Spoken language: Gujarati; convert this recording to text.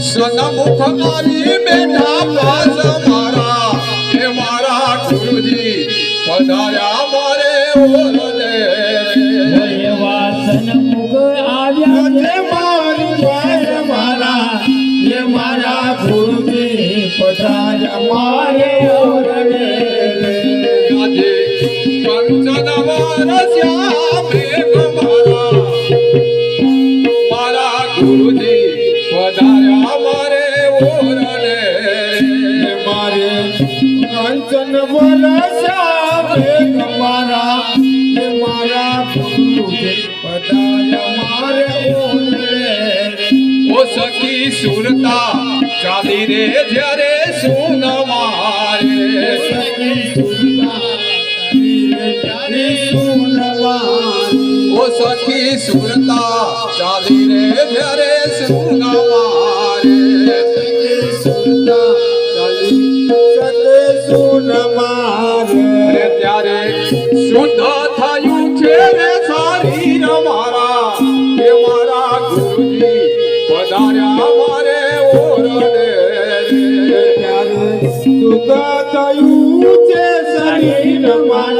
સન્મુખ આવી બેઠા પાસ મારા હે મારા ગુરુજી પધાર્યા મારે ઓરને એવા સન્મુખ આવ્યા છે મારી પાસે મારા હે મારા ગુરુજી પધાર્યા મારે ઓરને આજે કંચન વરસ્યા મેઘ મારા ગુરુજી પધાર્યા મારે ઓરને મારે કંચન વરસ્યા મેઘ મારા હે મારા ગુરુજી પધાર્યા મારે ઓરને ઓ સખી સુરતા ચાલી રે જ્યારે સુન મારે સખી સુરતા ત્યારે સુનવા ઓ સખી સુરતા ચાલી રે જ્યારે સુન મારે સખી સુરતા ચાલી સુનવા રે ત્યારે શુદ્ધ થયું છે રે શરીર મારા હે મારા ગુરુજી પધાર્યા મારે ઓરને ત્યારે સુખ થયું છે શરીર મારા